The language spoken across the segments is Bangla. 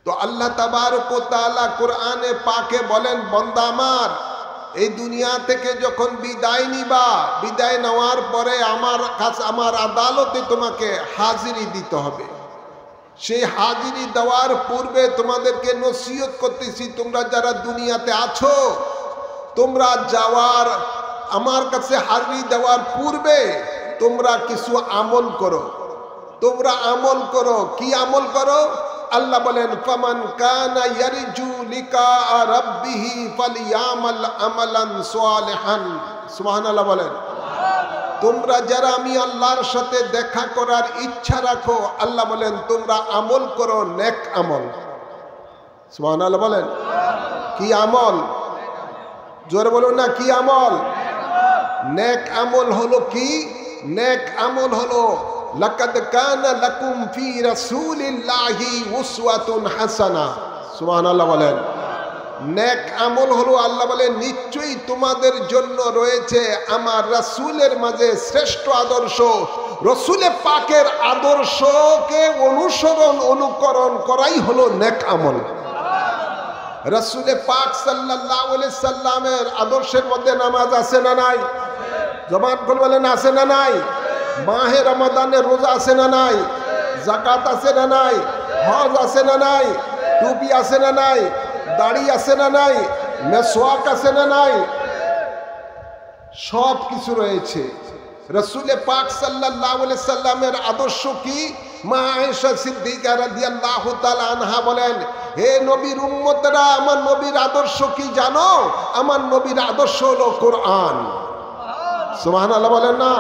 তো আল্লাহ তাবারক ওয়া তাআলা কোরআনে পাকে বলেন, বান্দা আমার, এই দুনিয়া থেকে যখন বিদায় নিবা, বিদায় নেওয়ার পরে আমার কাছে, আমার আদালতে তোমাকে হাজিরি দিতে হবে। সেই হাজিরি দেওয়ার পূর্বে তোমাদেরকে নসিহত করতেছি, তোমরা যারা দুনিয়াতে আছো, তোমরা যাওয়ার, আমার কাছে হাজিরি দেওয়ার পূর্বে তোমরা কিছু আমল করো। তোমরা আমল করো। কি আমল করো? আল্লাহ বলেন, ফামান কানা ইয়ারজু লিকা রাব্বিহি ফালিয়ামাল আমালান সালিহান। সুবহানাল্লাহ বলেন। তোমরা যারা আমি আল্লাহর সাথে দেখা করার ইচ্ছা রাখো, আল্লাহ বলেন তোমরা আমল করো, নেক আমল। সুবহানাল্লাহ বলেন। কি আমল? জোরে বলুন না, কি আমল? নেক আমল হলো কি? নেক আমল হলো লাকাদ কানা লাকুম ফি রাসূলিল্লাহি উসওয়াতুন হাসানা। সুবহানাল্লাহ বলেন। নেক আমল হলো, আল্লাহ বলেন নিশ্চয়ই তোমাদের জন্য রয়েছে আমার রাসূলের মাঝে শ্রেষ্ঠ আদর্শ। রাসূলে পাকের আদর্শকে অনুসরণ অনুকরণ করাই হলো নেক আমল। রাসূলে পাক সাল্লাল্লাহু আলাইহি সাল্লামের আদর্শের মধ্যে নামাজ আছে না নাই? জবান করে বলেন, আছে না নাই? মাহে রমাদানের রোজা আছে না নাই? যাকাত আছে না নাই? হজ আছে না নাই? টুপি আছে না নাই? দাড়ি আছে না নাই? মেসওয়াক আছে না নাই? সব কিছু রয়েছে। রাসূলে পাক সাল্লাল্লাহু আলাইহি সাল্লামের আদর্শ কি? মা আয়েশা সিদ্দিকা রাদিয়াল্লাহু তাআলা আনহা বলেন, হে নবীর উম্মতরা, আমার নবীর আদর্শ কি জানো? আমার নবীর আদর্শ হলো কোরআন। সুবহানাল্লাহ বলেন না?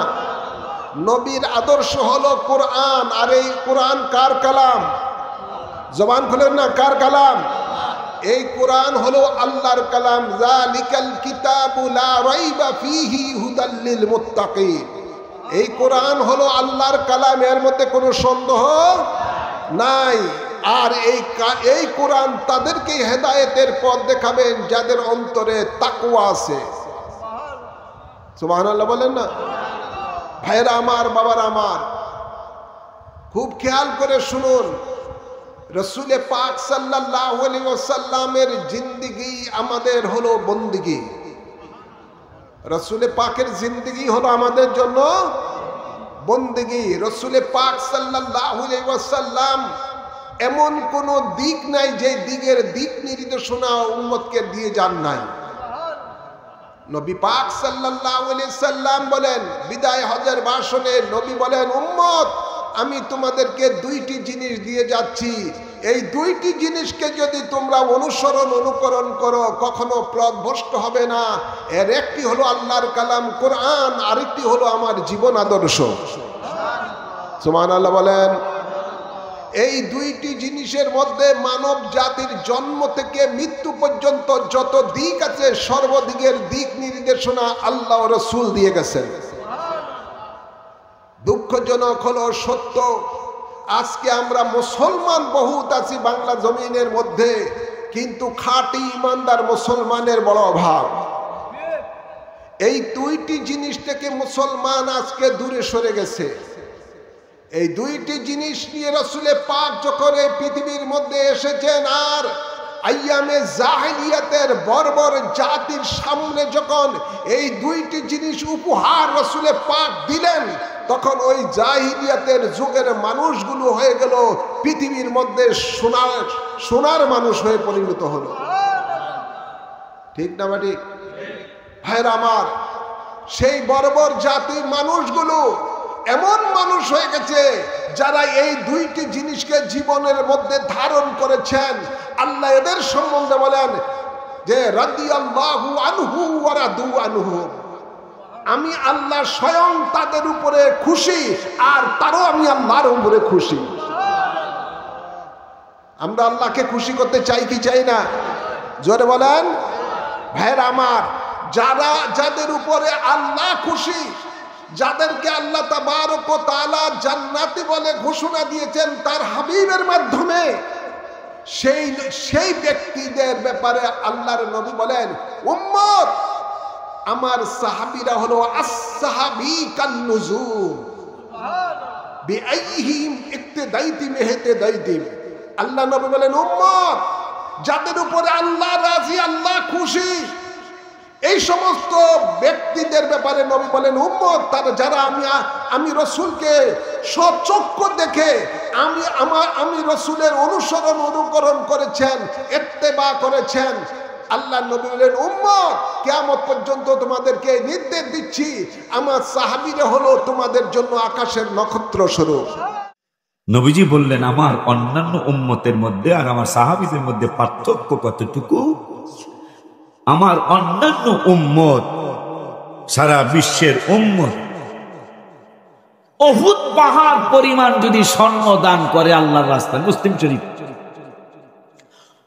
নবীর আদর্শ হলো কোরআন। আর এই কোরআন কার কালাম? জবান খুলেন না, কার কালাম? এই কোরআন হলো আল্লাহর কালাম। যালিকাল কিতাবু লা রাইবা ফীহি হুদাল লিল মুত্তাকিন। এই কোরআন হলো আল্লাহর কালাম, এর মধ্যে কোনো সন্দেহ নাই। আর এই কোরআন তাদেরকে হেদায়েতের পথ দেখাবেন যাদের অন্তরে তাকওয়া আছে। সুবহানাল্লাহ বলেন না? ভাইরা আমার, বাবারা আমার, খুব খেয়াল করে শুনুন। রাসূলে পাক সাল্লাল্লাহু আলাইহি ওয়াসাল্লামের জিন্দেগি আমাদের হলো বন্দেগি। রাসূলে পাকের জিন্দেগি হলো আমাদের জন্য বন্দেগি। রাসূলে পাক সাল্লাল্লাহু আলাইহি ওয়াসাল্লাম এমন কোন দিক নাই যে দিকের দিক নির্দেশনা উম্মতকে দিয়ে যান নাই। নবী পাক সাল্লাল্লাহু আলাইহি সাল্লাম বলেন, বিদায় হজের ভাষণে নবী বলেন, উম্মত, আমি তোমাদেরকে দুইটি জিনিস দিয়ে যাচ্ছি। এই দুইটি জিনিসকে যদি তোমরা অনুসরণ অনুকরণ করো, কখনো পথভ্রষ্ট হবে না। এর একটি হলো আল্লাহর কালাম কোরআন, আরেকটি হলো আমার জীবন আদর্শ। সুবহানাল্লাহ বলেন। এই দুইটি জিনিসের মধ্যে মানব জাতির জন্ম থেকে মৃত্যু পর্যন্ত যত দিক আছে, সর্বদিকের দিক নির্দেশনা আল্লাহ ও রাসূল দিয়ে গেছেন। দুঃখজনক হলো সত্য, আজকে আমরা মুসলমান বহুত আছি বাংলা জমিনের মধ্যে, কিন্তু খাঁটি ইমানদার মুসলমানের বড় অভাব। এই দুইটি জিনিস থেকে মুসলমান আজকে দূরে সরে গেছে। এই দুইটি জিনিস নিয়ে রাসূলে পাক যখন এই পৃথিবীর মধ্যে এসেছেন, আর আইয়ামে জাহিলিয়াতের বর্বর জাতির সামনে যখন এই দুইটি জিনিস উপহার রাসূলে পাক দিলেন, তখন ওই জাহিলিয়াতের যুগের মানুষগুলো হয়ে গেল পৃথিবীর মধ্যে সোনার মানুষ হয়ে পরিণত হলো। ঠিক না ঠিক? ভাইরা আমার, সেই বর্বর জাতির মানুষগুলো এমন মানুষ হয়ে গেছে যারা এই দুইটি জিনিসকে জীবনের মধ্যে ধারণ করেছেন। আল্লাহ এদের সম্বন্ধে বলেন যে রাদিয়াল্লাহু আনহু ওয়া রাদু আনহু, আমি আল্লাহ স্বয়ং তাদের উপরে খুশি, আর তারাও আমি আল্লাহর উপরে খুশি। আমরা আল্লাহকে খুশি করতে চাই কি চাই না? জোরে বলেন। ভাইরা আমার, যাদের উপরে আল্লাহ খুশি, যাদেরকে আল্লাহ তাবারক ওয়া তাআলা জান্নাতি বলে ঘোষণা দিয়েছেন তার হাবিবের মাধ্যমে, সেই ব্যক্তিদের ব্যাপারে আল্লাহর নবী বলেন, উম্মত, আমার সাহাবীরা হলো as-সাহাবী কান-নুজুম বিআইহিম ইক্তিদাইতিম ইহতিদাইতিম। আল্লাহ নবী বলেন উম্মত যাদের উপরে আল্লাহ রাজি, আল্লাহ খুশি, এই সমস্ত ব্যক্তিদের ব্যাপারে নবী বলেন উম্মত তারা যারা আমি রসুলকে সচক্ষে দেখে আমি রসুলের অনুকরণ করেছেন, ইত্তেবা করেছেন। আল্লাহ নবী বলেন উম্মত কিয়ামত পর্যন্ত তোমাদেরকে নির্দেশ দিচ্ছি আমার সাহাবীরা হলো তোমাদের জন্য আকাশের নক্ষত্র স্বরূপ। নবীজি বললেন আমার অন্যান্য উম্মতের মধ্যে আর আমার সাহাবীদের মধ্যে পার্থক্য কতটুকু? আমার অন্যান্য উম্মত, সারা বিশ্বের উম্মত, উহুদ পাহাড় পরিমাণ যদি স্বর্ণ দান করে আল্লাহর রাস্তায়, মুসলিম শরীফ,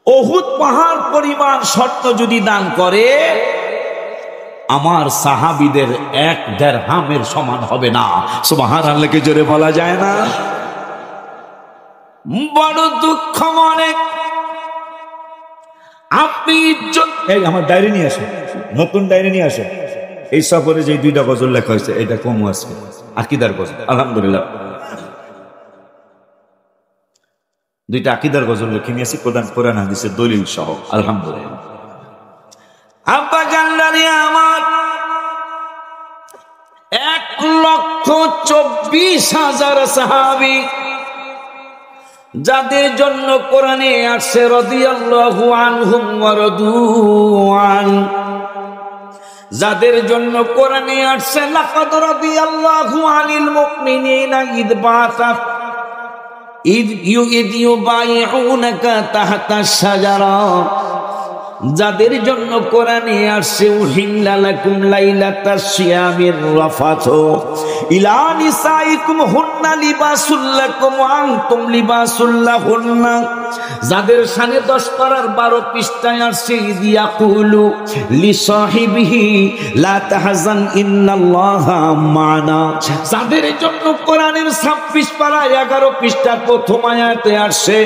উহুদ পাহাড় পরিমাণ স্বর্ণ যদি দান করে আমার সাহাবীদের 1 দিরহামের সমান হবে না। সুবহানাল্লাহকে জোরে বলা যায় না? বড় দুঃখ মনে। আপনি এই আমার ডায়েরি নিয়ে আসেন, নতুন ডায়েরি নিয়ে আসেন। এই সফরে যে 2টা গজল লেখা হয়েছে এটা কম আছে, আকীদার গজল, আলহামদুলিল্লাহ 2টা আকীদার গজল লিখে নিয়েছি, কোরআন হাদিসের দলিল সহ, আলহামদুলিল্লাহ। আব্বা জানলানি আমার 1,24,000 সাহাবী যাদের জন্য কোরআনে আসছে রাদিয়াল্লাহু আনহুম ওয়া রাদু আন, যাদের জন্য কোরআনে আসছে লাকাদ রাদিয়াল্লাহু আনিল মুমিনিনা ইদ বাআসা ইদ ইউবাইউনাকা তাহতাশ শাজারা, যাদের জন্য কোরআনে আসছে উহিল্লা লাকুম লাইলাতাশ সিয়ামির রাফাতু ইলা নিসাইকুম হুন্না লিবাসুল লাকুম ওয়া আনতুম লিবাসুল লাহুন্না, যাদের শানে 10 পারার 12 পৃষ্ঠায় আসছে ইয়াকুলু লিসাহিবিহি লা তাহজান ইন্নাল্লাহা মা'না, যাদের জন্য কোরআনের 26 পারা 11 পৃষ্ঠা প্রথম আয়াতে আসছে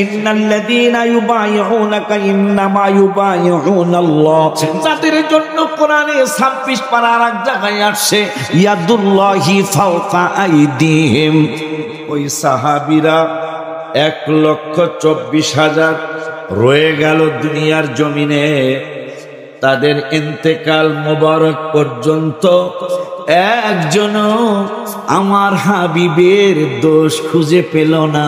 ইন্নাল্লাযীনা ইউবাইউনাকা ইন্নামা ইউবাইউনাল্লাহ, যাদের জন্য কোরআনে 26 পারা আর এক জায়গায় আসছে ইয়াদুল্লাহি ফাওকা আইদিহিম, ওই সাহাবীরা 1,24,000 রয়ে গেল দুনিয়ার জমিনে। তাদের ইন্তেকাল মোবারক পর্যন্ত একজনও আমার হাবিবের দোষ খুঁজে পেল না।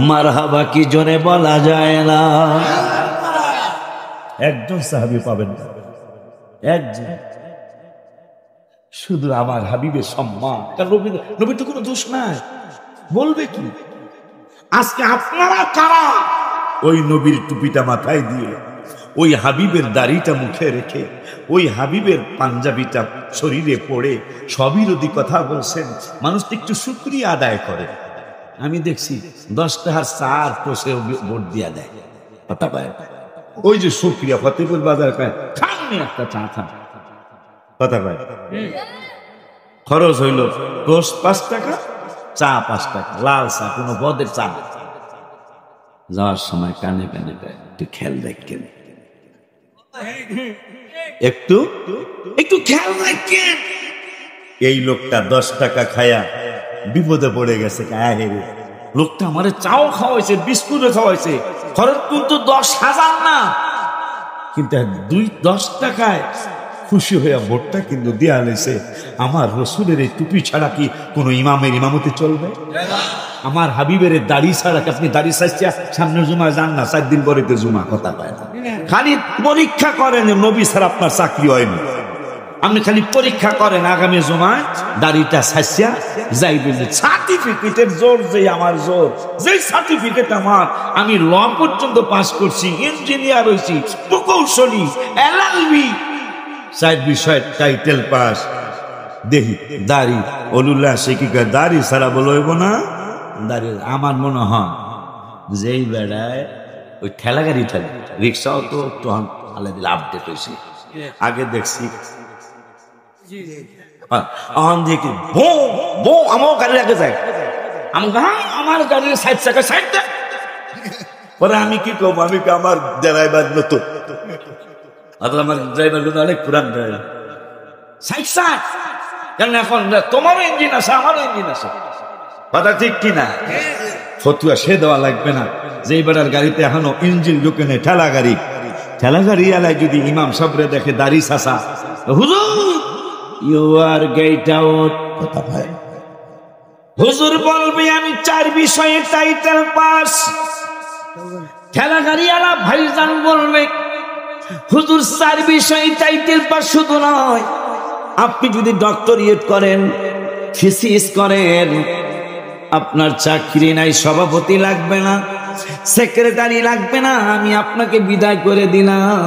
মারহাবা কি জোরে বলা যায় না? একজন সাহাবী পাবেন না, একজন, শুধু আমার হাবিবের সম্মান। নবীর তো কোনো দোষ নাই, বলবে কি? আজকে আপনারা কারা ওই নবীর টুপিটা মাথায় দিয়ে, ওই হাবিবের দাড়িটা মুখে রেখে, ওই হাবিবের পাঞ্জাবিটা শরীরে পড়ে সবিরোধী কথা বলছেন? মানুষ একটু শুকরিয়া আদায় করে। আমি দেখছি 10 টাকার চার পোষে ভোট দিয়া দেয়, কথা পায়। ওই যে শুকরিয়া ফতেপুর বাজার খায়, খাননি একটা চা খান, কথা পায়। খরচ হইল পোষ 5 টাকা, চা 5 টাকা, লাল চা, কোনো বদের চা। যাওয়ার সময় কানে কানে একটু খেয়াল রাখেন, একটু খেয়াল রাখেন। এই লোকটা 10 টাকা খায়া বিপদে পড়ে গেছে। লোকটা আমারে চাও খাওয়াইছে, বিস্কুটও খাওয়াইছে, খরচ কিন্তু 10,000 না, কিন্তু 10 টাকায় খুশি হইয়া ভোটটা কিন্তু দেয়া হয়েছে। আমার রসুলের এই টুপি ছাড়া কি কোন ইমামের ইমামতি চলবে? আমার হাবিবের দাড়ি ছাড়া আপনি দাড়ি সাইছিয়া সামনের জুমায় যান না, 4 দিন পরে তো জুমা, কথা পায় না। খালি পরীক্ষা করেন, নবী ছাড়া আপনার চাকরি হয়নি। আপনি খালি পরীক্ষা করেন আগামী জুমায় দাড়িটা সাইছিয়া যাইবেন। সার্টিফিকেটের জোর যে আমার জোর, যে সার্টিফিকেট আমার, আমি ল পর্যন্ত পাস করছি, ইঞ্জিনিয়ার হয়েছি, প্রকৌশলী, এলএলবি, 4 বিষয় টাইটেল পাস। দেখি দাড়ি ওলুল্লাহ সে কি দাড়ি ছাড়া বলব না? দাড়ি আমার মনে হয় যেই বেড়ায় ওই ঠেলা গাড়ি ঠেলে, রিক্সাও তো তখন আলাদা আপডেট হয়েছে। আগে দেখছি আমার গাড়ি আগে যায়, আমার গাড়ির 60 চাকা 60টা। পরে আমি কি করবো? আমি আমার ড্রাইভার নতুন, আমার ড্রাইভার কিন্তু অনেক পুরান ড্রাইভার, 60 কেন এখন তোমারও ইঞ্জিন আছে, আমারও ইঞ্জিন আছে, কথা ঠিক কিনা? ফতুয়া সে দেওয়া লাগবে না। যে বেটার গাড়িতে এখনো ইঞ্জিন ঢুকে নেই, ঠেলা গাড়ি এলায় যদি ইমাম সাবরে দেখে দাড়ি চাচা, হুজুর ইউ আর গেট আউট, কথা ভাই হুজুর বলবে আমি 4 বিষয়ে টাইটেল পাস। ঠেলা গাড়ি আলা ভাইজান বলবে হুজুর 4 বিষয়ে টাইটেল পাস শুধু নয়, আপনি যদি ডক্টরিয়েট করেন, থিসিস করেন, আপনার চাকরি নাই, সভাপতি লাগবে না, সেক্রেটারি লাগবে না, আমি আপনাকে বিদায় করে দিলাম।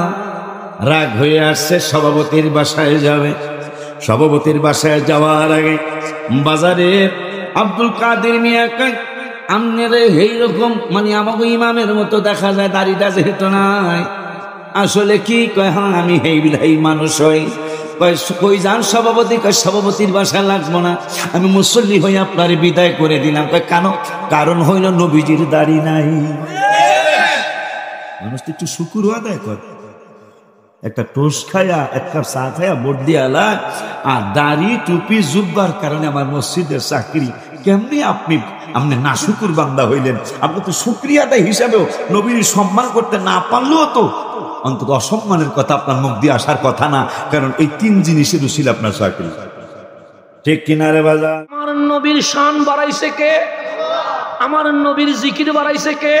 রাগ হয়ে আসছে, সভাপতির বাসায় যাবে। সভাপতির বাসায় যাওয়ার আগে বাজারে আব্দুল কাদের মিয়া কয়, আমনেরে এইরকম মানে আমাকে ইমামের মতো দেখা যায়, দাড়িটা যেহেতু নাই, আসলে কি কয়, হ্যাঁ আমি এই মানুষ হই। কই যান সভাপতি? কয় সভাপতির বাসা লাগবো না, আমি মুসল্লি হয়ে আপনার বিদায় করে দিলাম। কয় কেন? কারণ হইল নবীজির দাড়ি নাই। মানুষ তো একটু শুকুর আদায় করে, একটা টোস্ট খায়া, এক কাপ চা খায়া ভোট দিয়ালা, আর দাড়ি টুপি জুব্বার কারণে আমার মসজিদের চাকরি। কেমনি আপনি না শুকুর বান্দা হইলেন? আপনি তো শুকরিয়া আদায় হিসাবেও নবীর সম্মান করতে না পারলেও তো অন্তত অসম্মানের কথা আপনার মুখ দিয়ে আসার কথা না, কারণ এই 3 জিনিসের উচিত আপনার চাকরি। ঠিক কিনারে বাজা? আমার নবীর শান বাড়াইছে কে? আমার নবীর জিকির বাড়াইছে কে?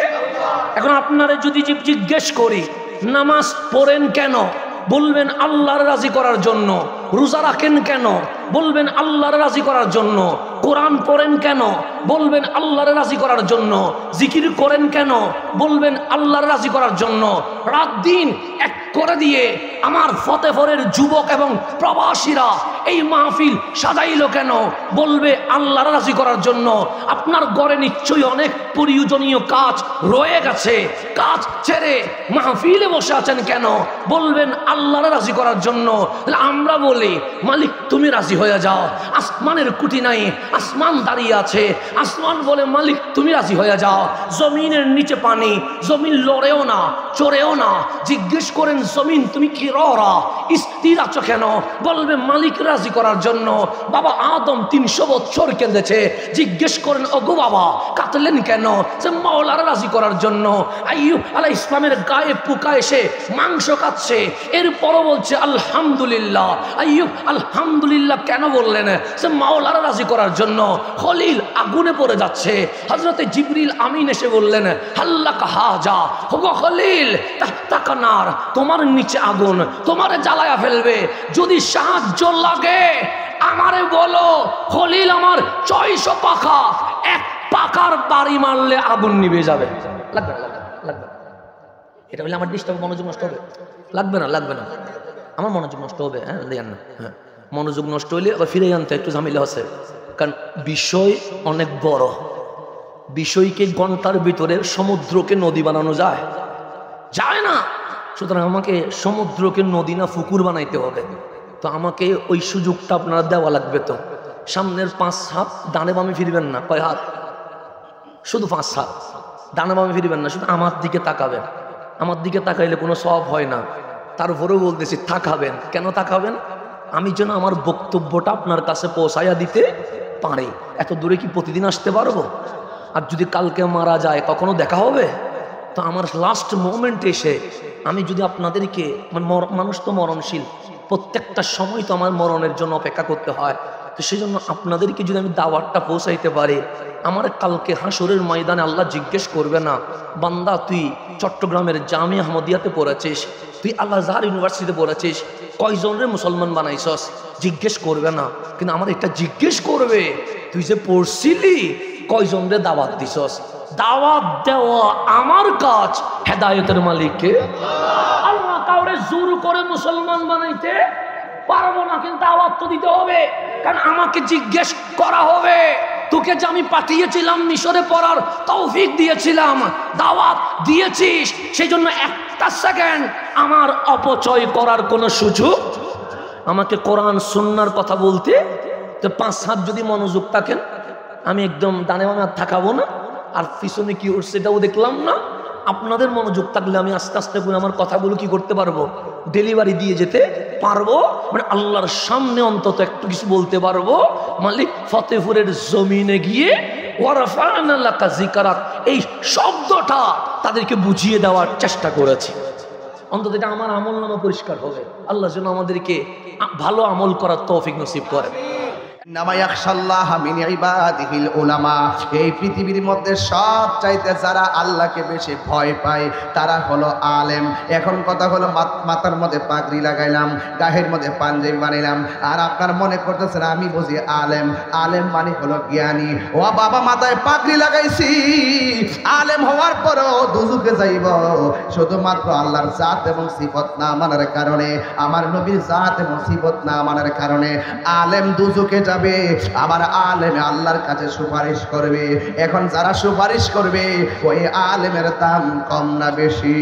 এখন আপনারা যদি জিজ্ঞেস করি নামাজ পড়েন কেন, বলবেন আল্লাহর রাজি করার জন্য। রোজা রাখেন কেন, বলবেন আল্লাহর রাজি করার জন্য। কোরআন পড়েন কেন, বলবেন আল্লাহর রাজি করার জন্য। জিকির করেন কেন, বলবেন আল্লাহর রাজি করার জন্য। রাত দিন এক করে দিয়ে আমার ফতেপুরের যুবক এবং প্রবাসীরা এই মাহফিল সাজাইলো কেন, বলবে আল্লাহর রাজি করার জন্য। আপনার ঘরে নিশ্চয়ই অনেক প্রয়োজনীয় কাজ রয়ে গেছে, কাজ ছেড়ে মাহফিলে বসে আছেন কেন, বলবেন আল্লাহর রাজি করার জন্য। আমরা বলি মালিক তুমি রাজি হয়ে যাও। আসমানের কুটি নাই, আসমান দাঁড়িয়ে আছে, আসমান বলে মালিক তুমি রাজি হয়ে যাও। জমিনের নিচে পানি, জমিন লড়েও না, চড়েও না। জিজ্ঞেস করেন জমিন তুমি কি ররা, স্থির আছো কেন, বলবে মালিক রাজি করার জন্য। বাবা আদম 300 বছর কেঁদেছে, জিজ্ঞেস করেন ওগো বাবা কাঁদলেন কেন, যে মাওলার রাজি করার জন্য। আইয়ুব আলাইহিস সালামের গায়ে পোকা এসে মাংস কাটছে, এরপরও বলছে আলহামদুলিল্লাহ। আইয়ুব আলহামদুলিল্লাহ কেন বললেন, সে মাওলার রাজি করার জন্য। খলিল আগুনে পড়ে যাচ্ছে, হযরতে জিবরিল আমিন এসে বললেন হাল্লাকা হাজা, ওগো খলিল তাকানার, তোমার নিচে আগুন, তোমারে জ্বালায়া ফেলবে, যদি সাহায্য লাগে আমারে বলো। খলিল আমার 600 পাখা, এক পাখার বাড়ি মারলে আগুন নিভে যাবে। লাগবে না, লাগবে না, এটা বলে আমার ডিস্টার্ব, মনোযোগ নষ্ট হবে। লাগবে না, লাগবে না, আমার মনোযোগ নষ্ট হবে। হ্যাঁ দেন না, হ্যাঁ মনোযোগ নষ্ট হইলে আবার ফিরে আনতে একটু ঝামেলা আছে, কারণ বিষয় অনেক বড়। বিষয়কে ঘন্টার ভিতরে সমুদ্রকে নদী বানানো যায়? যায় না। সুতরাং আমাকে সমুদ্রকে নদী না পুকুর বানাইতে হবে। তো আমাকে ওই সুযোগটা আপনারা দেওয়া লাগবে। তো সামনের 5 হাত ডানে বামে ফিরবেন না। কয় হাত? শুধু 5 হাত। ডানে বামে ফিরবেন না, শুধু আমার দিকে তাকাবেন। আমার দিকে তাকাইলে কোনো সব হয় না, তারপরেও বলতেছি তাকাবেন। কেন তাকাবেন? আমি যেন আমার বক্তব্যটা আপনার কাছে পৌঁছাইয়া দিতে পারি। এত দূরে কি প্রতিদিন আসতে পারবো? আর যদি কালকে মারা যায় কখনো দেখা হবে? তো আমার লাস্ট মোমেন্টে এসে আমি যদি আপনাদেরকে, মানুষ তো মরণশীল, প্রত্যেকটা সময় তো আমার মরণের জন্য অপেক্ষা করতে হয়। তো সেই জন্য আপনাদেরকে যদি আমি দাওয়াতটা পৌঁছাইতে পারি, আমার কালকে হাসরের ময়দানে আল্লাহ জিজ্ঞেস করবে না বান্দা তুই চট্টগ্রামের জামিয়া আহমদিয়াতে পড়েছিস, তুই আল আজহার ইউনিভার্সিটিতে পড়েছিস, কয়জনের মুসলমান বানাইছস? জিজ্ঞেস করবে না, কিন্তু আমার এটা জিজ্ঞেস করবে তুই যে পড়ছিলি কয়জনরে দাওয়াত দিছস। দাওয়াত দেওয়া আমার কাজ, হেদায়েতের মালিককে আল্লাহ। কাউরে জোর করে মুসলমান বানাইতে পারবো না, কিন্তু দাওয়াত তো দিতে হবে, কারণ আমাকে জিজ্ঞেস করা হবে তোকে যে আমি পাঠিয়েছিলাম মিশরে পড়ার তৌফিক দিয়েছিলাম, দাওয়াত দিয়েছিস, সেই জন্য একটা সেকেন্ড আমার অপচয় করার কোনো সুযোগ। আমাকে কোরআন সুন্নাহর কথা বলতে তো 5 হাত যদি মনোযোগ থাকেন, আমি একদম ডানে বামে থাকাবো না, আর পিছনে কি ওর সেটাও দেখলাম না। আপনাদের মনোযোগ থাকলে আমি আস্তে আস্তে করে আমার কথাগুলো কি করতে পারবো, ডেলিভারি দিয়ে যেতে পারবো, মানে আল্লাহর সামনে অন্তত একটু কিছু বলতে পারবো। মালিক ফতেপুরের জমিনে গিয়ে ওয়ারাফা'না লাকা যিকরাক, এই শব্দটা তাদেরকে বুঝিয়ে দেওয়ার চেষ্টা করেছি। অন্তত এটা আমার আমলনামা পরিষ্কার হবে। আল্লাহ যেন আমাদেরকে ভালো আমল করার তৌফিক নসিব করেন। এই পৃথিবীর মধ্যে সব চাইতে যারা আল্লাহকে বেশি ভয় পায় তারা হলো আলেম। এখন কথা হলো মাথার মধ্যে পাগড়ি লাগাইলাম, গায়ের মধ্যে পাঞ্জাবি বানাইলাম, আর আপনার মনে করতেছেন আমি বুঝি আলেম। আলেম মানে হলো জ্ঞানী। ও বাবা, মাথায় পাগড়ি লাগাইছি, আলেম হওয়ার পরও দুজুকে যাইব শুধুমাত্র আল্লাহর জাত এবং সিফত না মানার কারণে, আমার নবীর জাত এবং সিফত না মানার কারণে আলেম দুজুকে যাবে। আবার আলেম আল্লাহর কাছে সুপারিশ করবে। এখন যারা সুপারিশ করবে ওই আলেমের দাম কম না বেশি?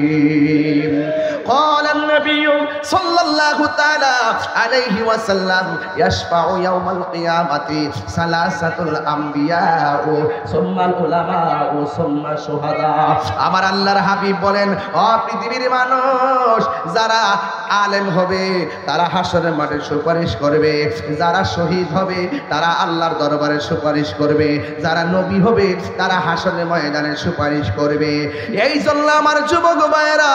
قال النبي صلى الله تعالى عليه وسلم يشفع يوم القيامة ثلاثة الأنبياء ثم العلماء ثم الشهداء। আমার আল্লাহর হাবিব বলেন, ও পৃথিবীর মানুষ, যারা আলেম হবে তারা হাসরের মাঠে সুপারিশ করবে, যারা শহীদ হবে তারা আল্লাহর দরবারে সুপারিশ করবে, যারা নবী হবে তারা হাসরের ময়দানে সুপারিশ করবে। এই জন্য আমার যুবক ভাইয়েরা,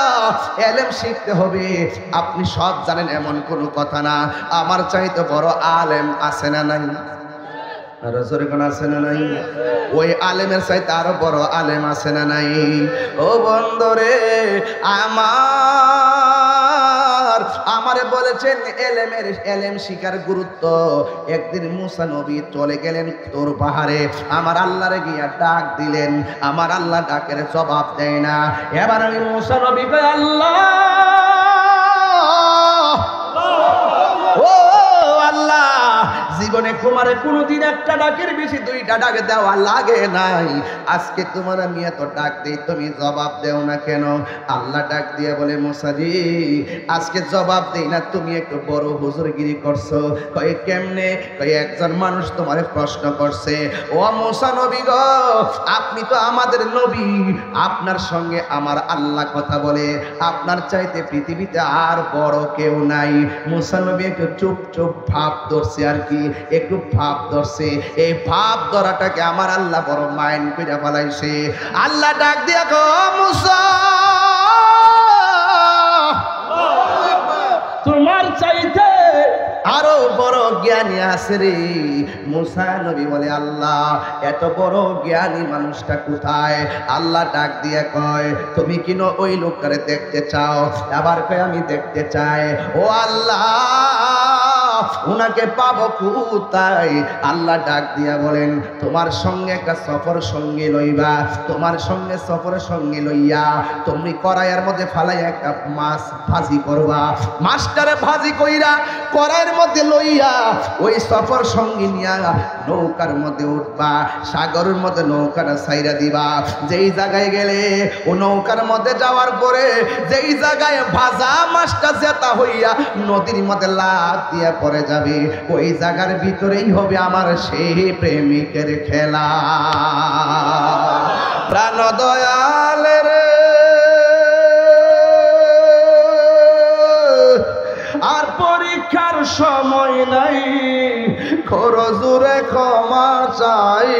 ইলম শিখতে হবে। আপনি সব জানেন এমন কোনো কথা না। আমার চাইতে বড় আলেম আছে না নাই? আরো জোরে কোন আছে না নাই? ওই আলেমের চাইতে আরো বড় আলেম আছে না নাই? ও বন্ধুরে আমারে বলেছেন এলেম শিকার গুরুত্ব। একদিন মুসা নবী চলে গেলেন তোর পাহাড়ে, আমার আল্লাহরে গিয়া ডাক দিলেন, আমার আল্লাহ ডাকের জবাব দেয় না। এবার আমি মুসা নবী কই, আল্লাহ ও আল্লাহ, জীবনে তোমার কোনোদিন একটা ডাকের বেশি দুইটা ডাক দেওয়া লাগে নাই, আজকে তোমার আমি এত ডাক দিই তুমি জবাব দেও না কেন? আল্লাহ ডাক দিয়ে বলে, মুসা জি, আজকে জবাব দেই না, তুমি একটু বড় হুজুরগিরি করছো। কয় কেমনে? কয় একজন মানুষ তোমারে প্রশ্ন করছে, ও মুসা নবী গো, আপনি তো আমাদের নবী, আপনার সঙ্গে আমার আল্লাহ কথা বলে, আপনার চাইতে পৃথিবীতে আর বড় কেউ নাই। মুসা নবী একটু চুপ চুপ ভাব ধরছে, আর কি একটু ভাব ধরছে। এই ভাব ধরাটাকে আমার আল্লাহ বড় মাইন্ড করে ফেলাইছে। আল্লাহ ডাক দিয়া গো, মুসা তোমার চাইতে আরো বড় জ্ঞানী আছে রে। মুসা নবী বলে, আল্লাহ এত বড় জ্ঞানী মানুষটা কোথায়? আল্লাহ ডাক দিয়ে কয়, তুমি কিনো ওই লোকটারে দেখতে চাও? আবার কয়, আমি দেখতে চাই। ও আল্লাহ, উনাকে পাবো কোথায়? আল্লাহ ডাক দিয়া বলেন, তোমার সঙ্গে একটা সফর সঙ্গী লইবা, তোমার সঙ্গে সফর সঙ্গী লইয়া তুমি কড়াইয়ের মধ্যে ফালাই একটা মাছ ভাজি করবা। মাছটারে ভাজি কইরা কড়াইয়ের মধ্যে লইয়া ওই সফর সঙ্গী নিয়া নৌকার মধ্যে উঠবা, সাগরের মধ্যে নৌকাটা ছাইরা দিবা। যেই জায়গায় গেলে ও নৌকার মধ্যে যাওয়ার পরে যেই জায়গায় ভাজা মাছটা জেতা হইয়া নদীর মধ্যে লাফ দিয়ে পড়ে যাবে, ওই জায়গার ভিতরেই হবে আমার সেই প্রেমিকের খেলা। প্রাণ দয়াল রে, আর পরীক্ষার সময় নাই, খরজুরে ক্ষমা চাই,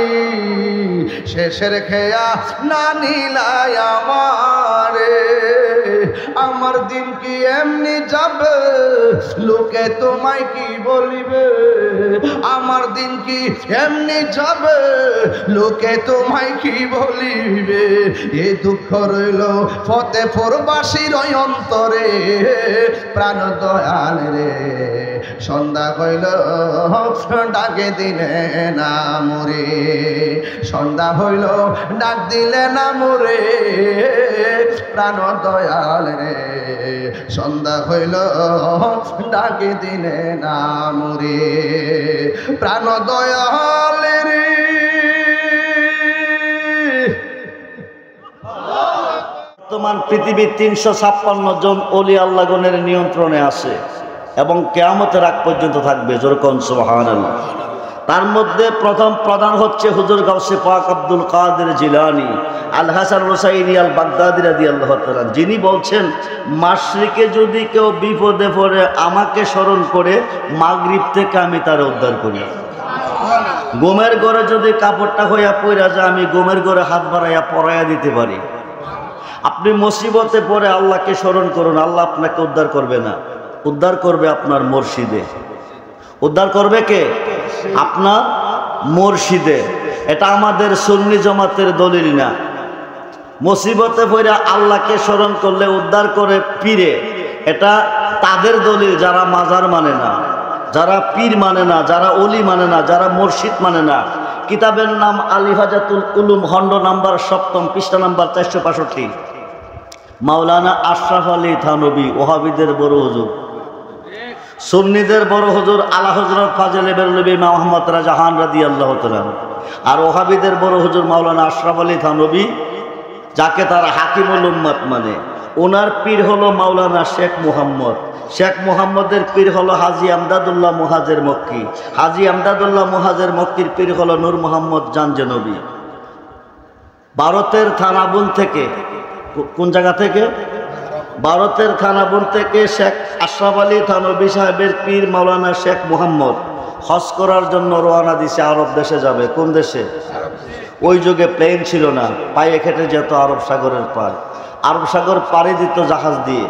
শেষের খেয়া না নিলাই আমারে। আমার দিন কি এমনি যাবে, লোকে তোমায় কি বলিবে? আমার দিন কি এমনি যাবে, লোকে তোমায় কি বলিবে? এ দুঃখ রইল ফতেপুরবাসীর অন্তরে। প্রাণ দয়াল রে, সন্ধ্যা হইল ডাকে দিলে না মোরে, সন্ধ্যা হইল ডাক দিলে না মোরে। প্রাণ দয়াল রে, সন্ধ্যা হইল ডাকে দিলে না মোরে। প্রাণ দয়াল রে, বর্তমান পৃথিবীর 356 জন ওলি আল্লাহগণের নিয়ন্ত্রণে আছে এবং কিয়ামতের আগ পর্যন্ত থাকবে। যেরকম সুবহানাল্লাহ। তার মধ্যে প্রথম প্রধান হচ্ছে হুজুর গাউসে পাক আব্দুল কাদের জিলানী আল হাসান হুসাইনি আল বাগদাদি রাদিয়াল্লাহু তাআলা, যিনি বলছেন, মাশরিকে যদি কেউ বিপদে পড়ে আমাকে স্মরণ করে, মাগরিব থেকে আমি তার উদ্ধার করি। গোমের ঘরে যদি কাপড়টা হইয়া পইরা যায়, আমি গোমের ঘরে হাত বাড়াইয়া পরাইয়া দিতে পারি। আপনি মুসিবতে পড়ে আল্লাহকে স্মরণ করুন, আল্লাহ আপনাকে উদ্ধার করবে না, উদ্ধার করবে আপনার মুর্শিদে। উদ্ধার করবে কে? আপনার মুর্শিদে। এটা আমাদের সুন্নি জামাতের দলিল না। মুসিবতে পড়ে আল্লাহকে স্মরণ করলে উদ্ধার করে পীরে, এটা তাদের দলিল যারা মাজার মানে না, যারা পীর মানে না, যারা অলি মানে না, যারা মুর্শিদ মানে না। কিতাবের নাম আলিফাজাতুল উলুম, খণ্ড নাম্বার 7, পৃষ্ঠা নাম্বার 465। মাওলানা আশরাফ আলী থানবী, ওহাবিদের বড় হুজুর, সুন্নিদের বড় হুজুর আলা হযরত ফাজিল বেরলভী মোহাম্মদ রাজাহান রাদিয়াল্লাহু তাআলা, আর ওহাবিদের বড় হুজুর মাওলানা আশরাফ আলী থানবী, যাকে তারা হাকিমুল উম্মত মানে। ওনার পীর হলো মাওলানা শেখ মুহাম্মদ। শেখ মুহাম্মদের পীর হলো হাজী আমদাদুল্লাহ মুহাজের মক্কি। হাজী আমদাদুল্লাহ মুহাজের মক্কির পীর হলো নূর মোহাম্মদ জানজনবী। ভারতের থানাবুন থেকে, কোন জায়গা থেকে? ভারতের থানাবুন থেকে শেখ আশরাফ আলী থানবী সাহেবের পীর মাওলানা শেখ মুহাম্মদ হজ করার জন্য রওনা দিছে, আরব দেশে যাবে। কোন দেশে? ওই যুগে প্লেন ছিল না, পায়ে খেটে যেত আরব সাগরের পার। আরব সাগর পাড়ি দিত জাহাজ দিয়ে।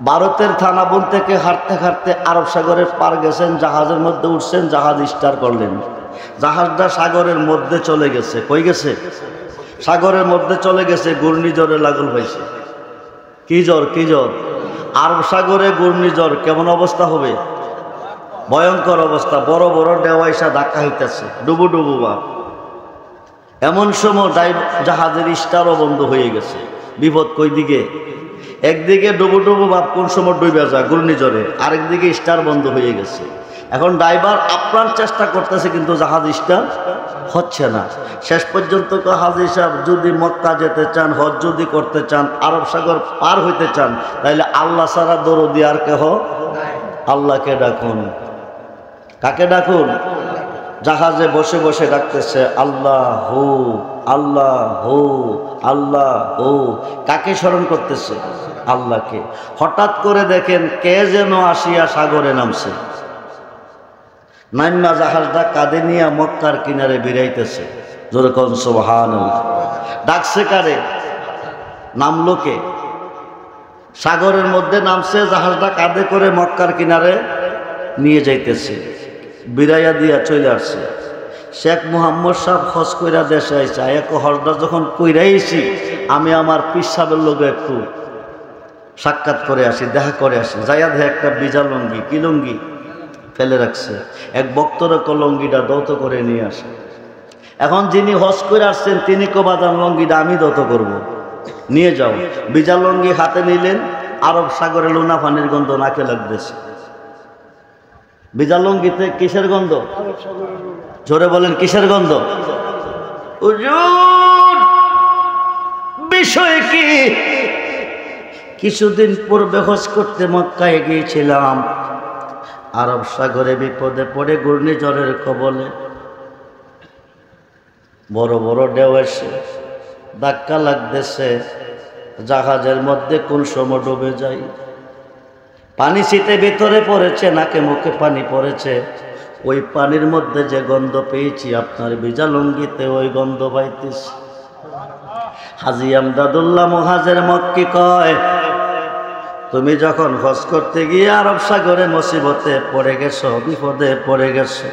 ভারতের থানাবুন থেকে হাঁটতে হাঁটতে আরব সাগরের পার গেছেন, জাহাজের মধ্যে উঠছেন, জাহাজ স্টার্ট করলেন। জাহাজটা সাগরের মধ্যে চলে গেছে। কই গেছে? সাগরের মধ্যে চলে গেছে। ঘূর্ণিঝড়ে লাগল হয়েছে। কি জ্বর? কি জ্বর? আরব সাগরে ঘূর্ণিঝড় কেমন অবস্থা হবে? ভয়ঙ্কর অবস্থা। বড় বড় ডেওয়াইসা ধাক্কা হইতেছে, ডুবু ডুবু বাপ। এমন সময় জাহাজের স্টারও বন্ধ হয়ে গেছে। বিপদ কই দিকে? একদিকে ডুবু ডুবু বাপ কোন সময় ডুবে যায় ঘূর্ণিঝড়ে, আরেকদিকে স্টার বন্ধ হয়ে গেছে। এখন ড্রাইভার আপ্রাণ চেষ্টা করতেছে, কিন্তু জাহাজ স্টার হচ্ছে না। শেষ পর্যন্ত হাজী সাহেব, যদি মক্কা যেতে চান, হজ যদি করতে চান, আরব সাগর পার হইতে চান, তাইলে আল্লাহ ছাড়া দরদি আর কেহ? আল্লাহকে ডাকুন। কাকে ডাকুন? জাহাজে বসে বসে ডাকতেছে আল্লাহ হু, আল্লাহ হু, আল্লাহ হু। কাকে স্মরণ করতেছে? আল্লাহকে। হঠাৎ করে দেখেন কে যেন আসিয়া সাগরে নামছে। নাইমা জাহাজটা কাঁধে নিয়ে মক্কার কিনারে বেরাইতেছে। জোরে কোন সুবহানাল্লাহ। ডাকছে কারে? নামলো কে? সাগরের মধ্যে নামছে, জাহাজটা কাঁধে করে মক্কার কিনারে নিয়ে যাইতেছে। বিরাইয়া দিয়া চলে আসছে। শেখ মুহাম্মদ সাহেব হজ কইরা দেশে আইসা, এক হজটা যখন কইরাইছি, আমি আমার পীর সাহেবের লোক একটু সাক্ষাৎ করে আসি, দেখা করে আসি। যাইয়া দেখে একটা বিজা লঙ্গি, কি লঙ্গি ফেলে রাখছে। এক বক্তর লঙ্গিটা দৌত করে নিয়ে আসে। এখন যিনি হজ করে আসছেন তিনি কবাদান লঙ্গিটা আমি দৌত করব, নিয়ে যাও। বিজা লঙ্গি হাতে নিলেন। আরব সাগরে লোনা পানির গন্ধ নাকে লাগতেছে। বিজা লঙ্গিতে কিসের গন্ধ? জোরে বলেন, কিসের গন্ধ? হুজুর বিষয় কি? কিছুদিন পূর্বে হজ করতে মক্কায় গিয়েছিলাম। আরব সাগরে বিপদে পড়ে ঘূর্ণিঝড়ের কবলে। বড় বড় ঢেউ এসে ধাক্কা লাগতেছে। জাহাজের মধ্যে কোন সময় ডুবে যাই। পানি ছিটে ভিতরে পড়েছে, নাকে মুখে পানি পড়েছে। ওই পানির মধ্যে যে গন্ধ পেয়েছি, আপনার ভিজা লুঙ্গিতে ওই গন্ধ পাইতেছি। হাজী আমদাদুল্লাহ মুহাজের মক্কি কয়, তুমি যখন হজ করতে গিয়ে আরব সাগরে মুসিবতে পড়ে গেছো, বিপদে পড়ে গেছো,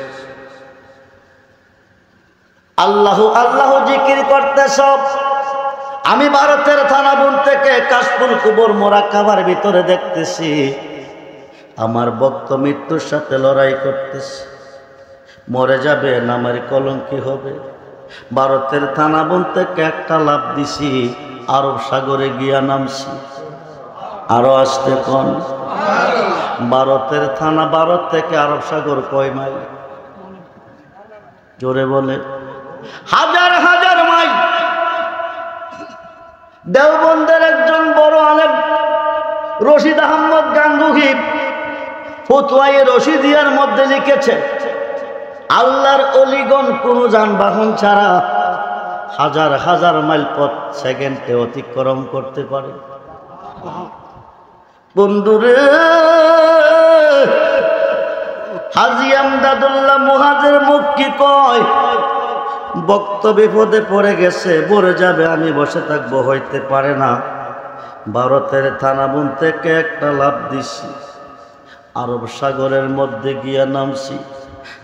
আল্লাহু আল্লাহু জিকির করতেছ। আমি ভারতের থানাবুন থেকে কাশফুল কুবুর মোরাক্কাবার ভিতরে দেখতেছি আমার ভক্ত মৃত্যুর সাথে লড়াই করতেছে। মরে যাবে, নামের কলঙ্কি হবে। ভারতের থানাবুন থেকে একটা লাভ দিছি, আরব সাগরে গিয়া নামছি। আরো আসতে কোন? ভারতের থানা, ভারত থেকে আরব সাগর কয় মাইল? জোরে বলে। হাজার হাজার মাইল। দেওবন্দের একজন বড় আলেম রশিদ আহমদ গাঙ্গুহি ফতোয়ায়ে রশিদিয়ার মধ্যে লিখেছে, আল্লাহর অলিগণ কোন যানবাহন ছাড়া হাজার হাজার মাইল পথ সেকেন্ডে অতিক্রম করতে পারে। বন্ধুরে, হাজী আমদাদুল্লাহ মুহাজের মুখ কি কয়, ভক্ত বিপদে পড়ে গেছে, পড়ে যাবে, আমি বসে থাকবো, হইতে পারে না। ভারতের থানাবন থেকে একটা লাভ দিছি, আরব সাগরের মধ্যে গিয়া নামছি,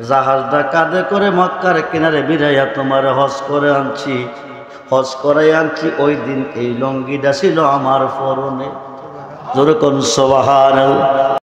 জাহাজটা কাঁধে করে মক্কার কিনারে বিরাইয়া তোমার হজ করে আনছি, হজ করে আনছি। ওই দিন এই লঙ্গিটা ছিল আমার পরনে। জোরে কোন সুবহানাল্লাহ।